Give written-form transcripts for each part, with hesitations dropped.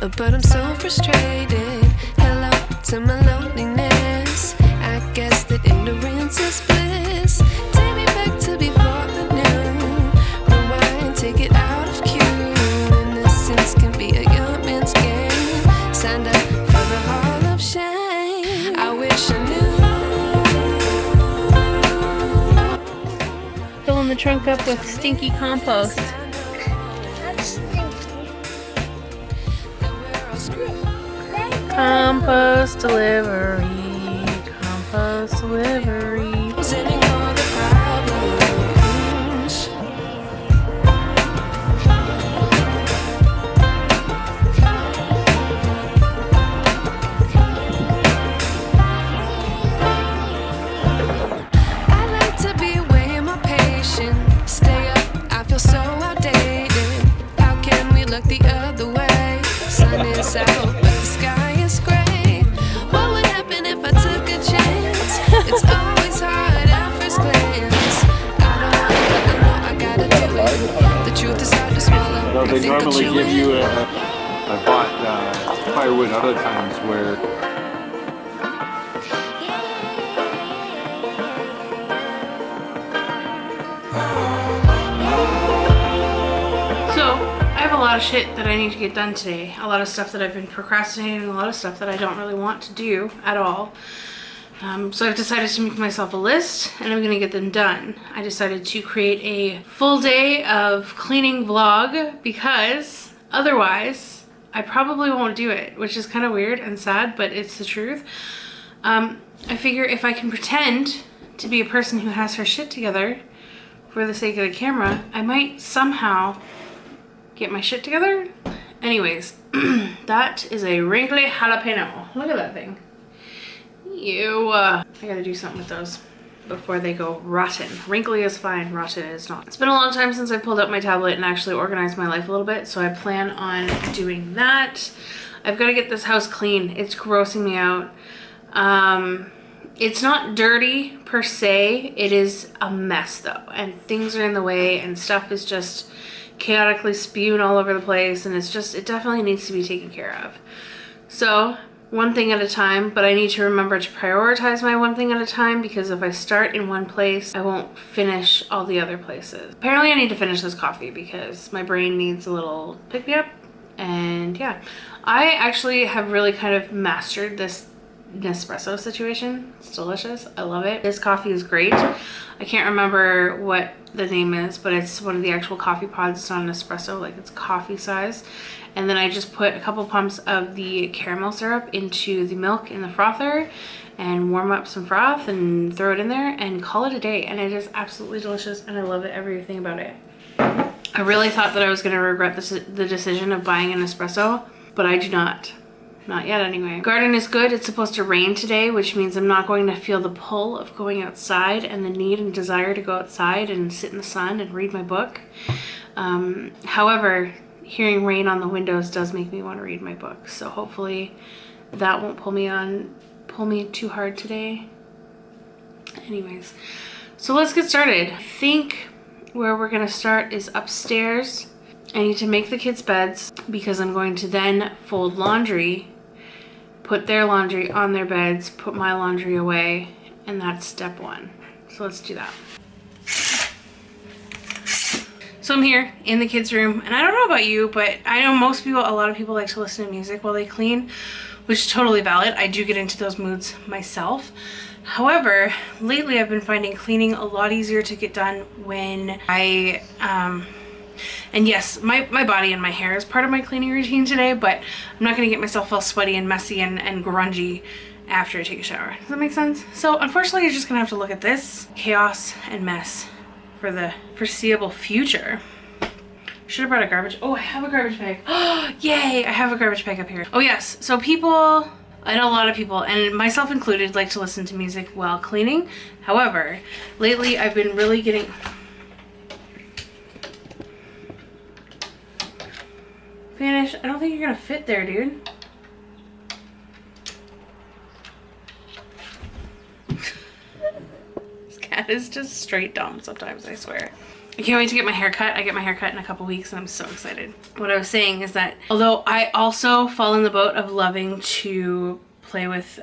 but I'm so frustrated. Hello to my loneliness. I guess that ignorance is bliss. Take me back to before I knew. Rewind, take it out of cue. Innocence can be a young man's game. Signed up for the hall of shame. I wish I knew. Filling the trunk up with stinky compost. Compost delivery, compost delivery. Sending all the problems. I like to be away in my patience. Stay up, I feel so outdated. How can we look the other way? Sun is out, but the sky is gray. What would happen if I took a chance? It's always hard at first glance. I don't want it, but I know I gotta do it. The truth is hard to swallow. Well, I they think I'll normally chew give it. you I bought firewood other times where So, I have a lot of shit that I need to get done today. A lot of stuff that I've been procrastinating, a lot of stuff that I don't really want to do at all. So I've decided to make myself a list and I'm gonna get them done. I decided to create a full day of cleaning vlog because otherwise I probably won't do it, which is kind of weird and sad, but it's the truth. I figure if I can pretend to be a person who has her shit together for the sake of the camera, I might somehow get my shit together. Anyways, that is a wrinkly jalapeno. Look at that thing. Ew. I gotta do something with those before they go rotten. Wrinkly is fine, rotten is not. It's been a long time since I pulled up my tablet and actually organized my life a little bit, so I plan on doing that. I've got to get this house clean. It's grossing me out. It's not dirty per se, it is a mess though, and things are in the way and stuff is just chaotically spewing all over the place, and it definitely needs to be taken care of. So one thing at a time, but I need to remember to prioritize my one thing at a time, because if I start in one place, I won't finish all the other places. Apparently I need to finish this coffee because my brain needs a little pick me up. And yeah, I actually have really kind of mastered this Nespresso situation. It's delicious. I love it. This coffee is great. I can't remember what the name is, but it's one of the actual coffee pods. It's not an espresso, like it's coffee size. And then I just put a couple pumps of the caramel syrup into the milk in the frother and warm up some froth and throw it in there and call it a day. And it is absolutely delicious and I love it, everything about it. I really thought that I was going to regret the decision of buying an espresso, but I do not. Not yet anyway. Garden is good. It's supposed to rain today, which means I'm not going to feel the pull of going outside and the need and desire to go outside and sit in the sun and read my book. However, hearing rain on the windows does make me want to read my book. So hopefully that won't pull me too hard today. Anyways, so let's get started. I think where we're gonna start is upstairs. I need to make the kids' beds because I'm going to then fold laundry, put their laundry on their beds, put my laundry away, and that's step one. So let's do that. So I'm here in the kids' room, and I don't know about you, but I know a lot of people like to listen to music while they clean, which is totally valid. I do get into those moods myself. However, lately I've been finding cleaning a lot easier to get done when and yes, my body and my hair is part of my cleaning routine today, but I'm not gonna get myself all sweaty and messy and grungy after I take a shower. Does that make sense? So unfortunately, you're just gonna have to look at this chaos and mess for the foreseeable future. Should have brought a garbage. Oh, I have a garbage bag. Oh, yay, I have a garbage bag up here. Oh yes, so people, I know a lot of people, and myself included, like to listen to music while cleaning. However, lately I've been really getting... Vanish, I don't think you're gonna fit there, dude. This cat is just straight dumb sometimes, I swear. I can't wait to get my hair cut. I get my hair cut in a couple weeks and I'm so excited. What I was saying is that although I also fall in the boat of loving to play with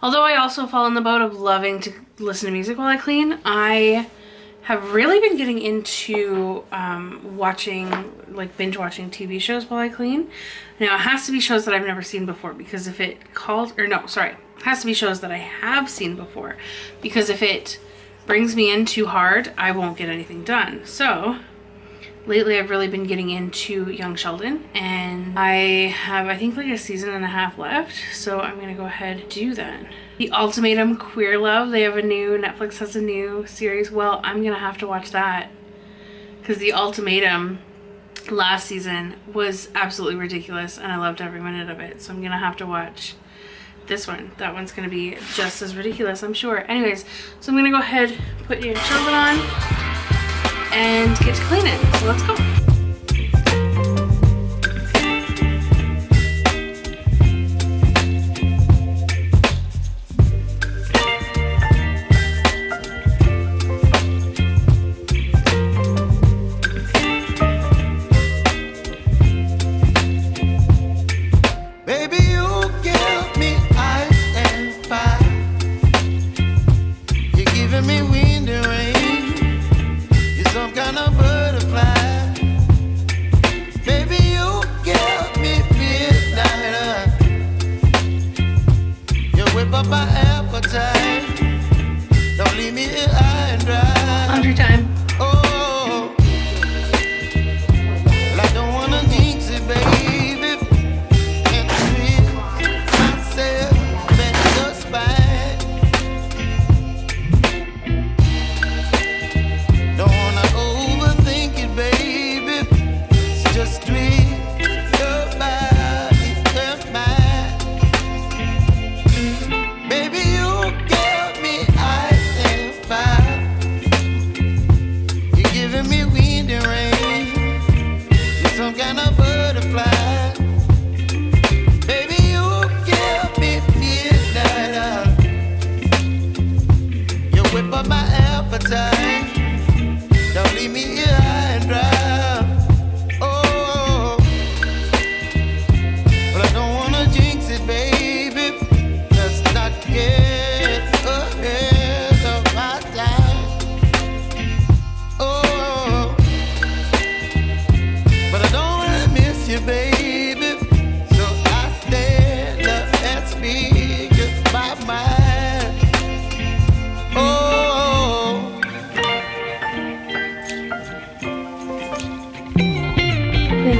although I also fall in the boat of loving to listen to music while I clean, I have really been getting into binge watching TV shows while I clean. Now it has to be shows that I've never seen before, because if it has to be shows that I have seen before, because if it brings me in too hard, I won't get anything done. So lately I've really been getting into Young Sheldon, and I have, I think, like a season and a half left, so I'm gonna go ahead and do that. The Ultimatum Queer Love, Netflix has a new series. Well, I'm gonna have to watch that, because The Ultimatum last season was absolutely ridiculous and I loved every minute of it, so I'm gonna have to watch this one. That one's gonna be just as ridiculous, I'm sure. Anyways, so I'm gonna go ahead, put Young Sheldon on, and get to cleaning. So let's go. Laundry time.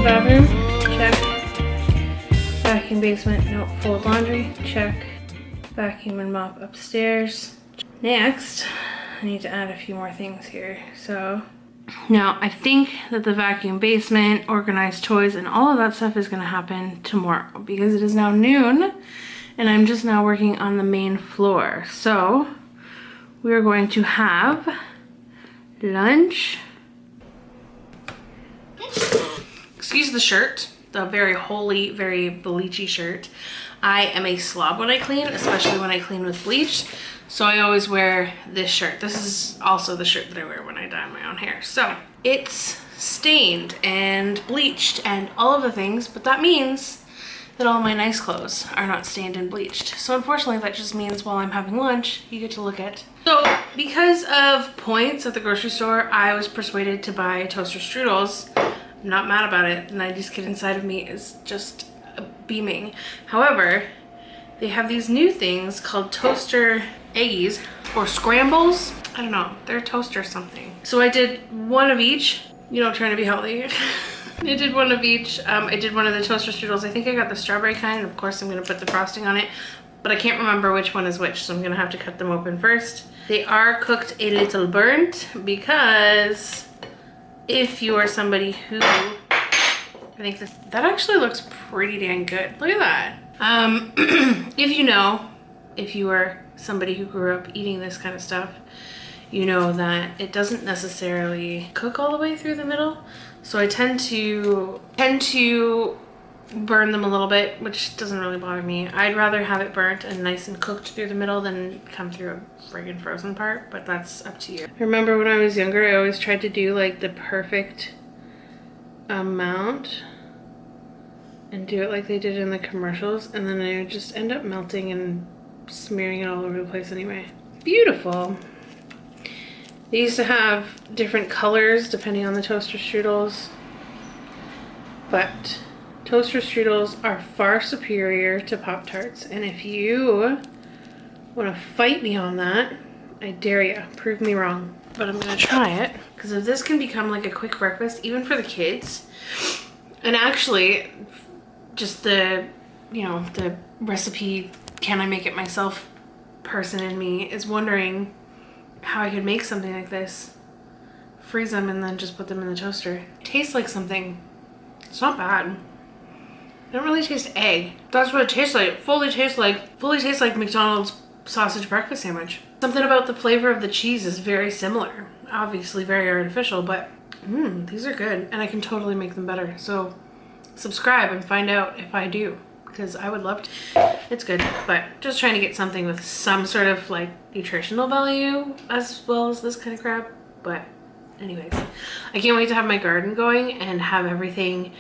Bathroom, check. Vacuum basement, no. Fold laundry, check. Vacuum and mop upstairs. Next, I need to add a few more things here. So now I think that the vacuum basement, organize toys, and all of that stuff is gonna happen tomorrow, because it is now noon and I'm just now working on the main floor. So we are going to have lunch. Excuse the shirt, the very holy, very bleachy shirt. I am a slob when I clean, especially when I clean with bleach. So I always wear this shirt. This is also the shirt that I wear when I dye my own hair. So it's stained and bleached and all of the things, but that means that all my nice clothes are not stained and bleached. So unfortunately, that just means while I'm having lunch, you get to look at. So because of points at the grocery store, I was persuaded to buy toaster strudels. I'm not mad about it. The 90s kid inside of me is just beaming. However, they have these new things called toaster eggies or scrambles. I don't know, they're toaster something. So I did one of each. You know, trying to be healthy. I did one of each. I did one of the toaster strudels. I think I got the strawberry kind. Of course, I'm gonna put the frosting on it, but I can't remember which one is which, so I'm gonna have to cut them open first. They are cooked a little burnt, because if you are somebody who, I think that actually looks pretty dang good. Look at that. If you are somebody who grew up eating this kind of stuff, you know that it doesn't necessarily cook all the way through the middle. So I tend to burn them a little bit, which doesn't really bother me. I'd rather have it burnt and nice and cooked through the middle than come through a friggin' frozen part, but that's up to you. I remember when I was younger, I always tried to do like the perfect amount and do it like they did in the commercials, and then I would just end up melting and smearing it all over the place anyway. Beautiful. They used to have different colors depending on the toaster strudels, but toaster strudels are far superior to Pop-Tarts, and if you want to fight me on that, I dare you. Prove me wrong. But I'm gonna try it, because if this can become like a quick breakfast, even for the kids, and actually, just the, you know, the recipe, can I make it myself person in me is wondering how I could make something like this. Freeze them and then just put them in the toaster. It tastes like something. It's not bad. I don't really taste egg. That's what it tastes like. It fully tastes like McDonald's sausage breakfast sandwich. Something about the flavor of the cheese is very similar. Obviously very artificial, but these are good, and I can totally make them better. So subscribe and find out if I do, because I would love to. It's good, but just trying to get something with some sort of like nutritional value as well as this kind of crap. But anyways, I can't wait to have my garden going and have everything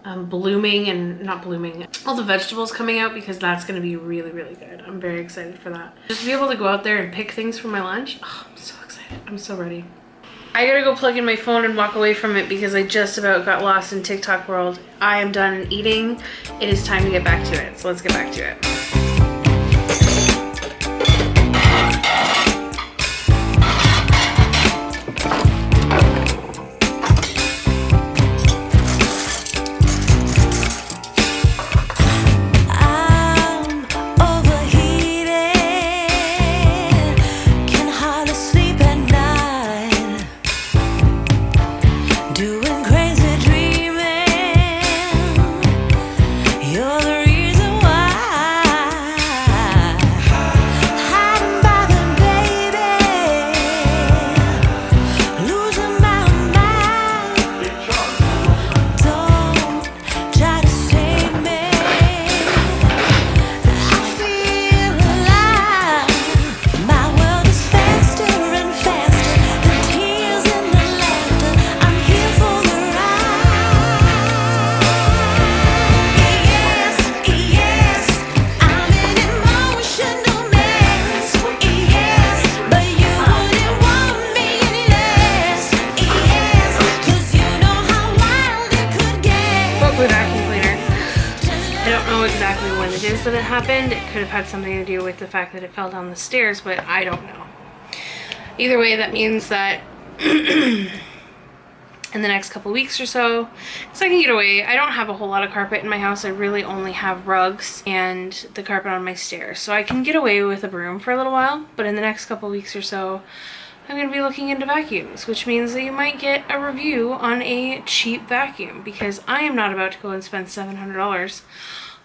blooming, and not blooming, all the vegetables coming out, because that's going to be really, really good. I'm very excited for that. Just to be able to go out there and pick things for my lunch. Oh, I'm so excited. I'm so ready. I gotta go plug in my phone and walk away from it because I just about got lost in TikTok world. I am done eating. It is time to get back to it. So let's get back to it. That it happened. It could have had something to do with the fact that it fell down the stairs, but I don't know. Either way, that means that in the next couple weeks or so, I can get away. I don't have a whole lot of carpet in my house. I really only have rugs and the carpet on my stairs, so I can get away with a broom for a little while. But in the next couple weeks or so, I'm going to be looking into vacuums, which means that you might get a review on a cheap vacuum, because I am not about to go and spend $700.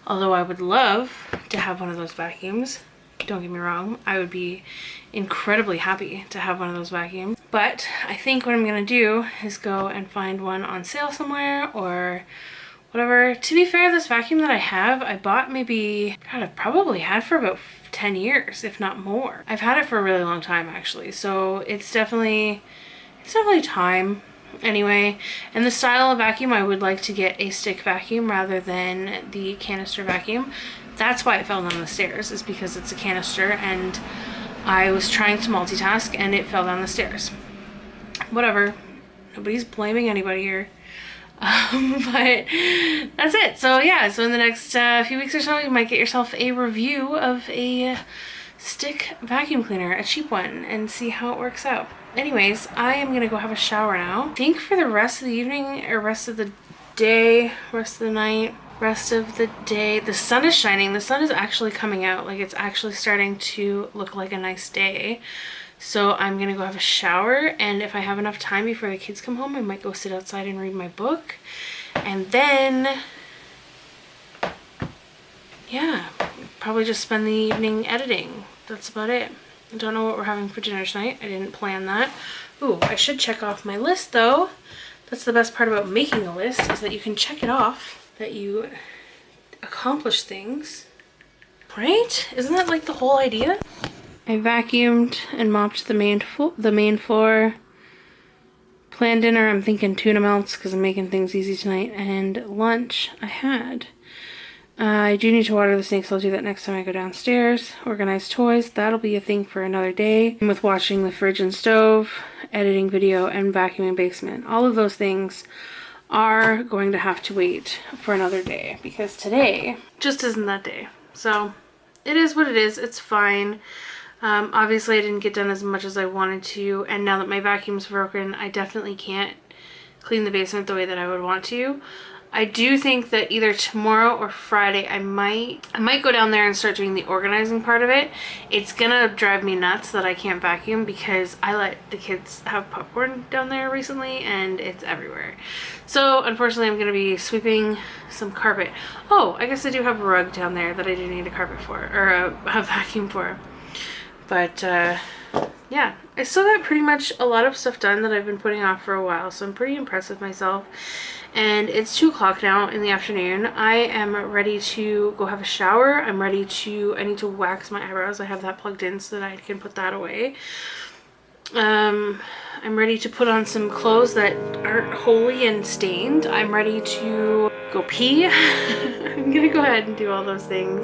Although I would love to have one of those vacuums. Don't get me wrong, I would be incredibly happy to have one of those vacuums. But I think what I'm gonna do is go and find one on sale somewhere or whatever. To be fair, this vacuum that I have, I bought maybe, God, I've probably had for about 10 years, if not more. I've had it for a really long time actually, so it's definitely time. Anyway, and the style of vacuum, I would like to get a stick vacuum rather than the canister vacuum. That's why it fell down the stairs, is because it's a canister and I was trying to multitask and it fell down the stairs. Whatever, nobody's blaming anybody here. But that's it. So yeah, so in the next few weeks or so, you might get yourself a review of a stick vacuum cleaner, a cheap one, and see how it works out. Anyways, I am gonna go have a shower now. I think for the rest of the evening, or rest of the day, rest of the night, rest of the day, the sun is shining. The sun is actually coming out. Like, it's actually starting to look like a nice day. So I'm gonna go have a shower, and if I have enough time before the kids come home, I might go sit outside and read my book. And then, yeah, probably just spend the evening editing. That's about it. I don't know what we're having for dinner tonight. I didn't plan that. Ooh, I should check off my list though. That's the best part about making a list, is that you can check it off, that you accomplish things. Right? Isn't that like the whole idea? I vacuumed and mopped the main floor. Planned dinner, I'm thinking tuna melts because I'm making things easy tonight. And lunch, I had. I do need to water the snakes. I'll do that next time I go downstairs. Organize toys. That'll be a thing for another day. With washing the fridge and stove, editing video, and vacuuming basement. All of those things are going to have to wait for another day because today just isn't that day. So it is what it is. It's fine. Obviously I didn't get done as much as I wanted to, and now that my vacuum's broken, I definitely can't clean the basement the way that I would want to. I do think that either tomorrow or Friday I might go down there and start doing the organizing part of it. It's gonna drive me nuts that I can't vacuum because I let the kids have popcorn down there recently and it's everywhere. So unfortunately I'm gonna be sweeping some carpet. Oh, I guess I do have a rug down there that I do need a carpet for, or a vacuum for. But yeah, I still got pretty much a lot of stuff done that I've been putting off for a while, so I'm pretty impressed with myself. And it's 2 o'clock now in the afternoon. I am ready to go have a shower. I need to wax my eyebrows. I have that plugged in so that I can put that away. I'm ready to put on some clothes that aren't holey and stained. I'm ready to go pee. I'm gonna go ahead and do all those things.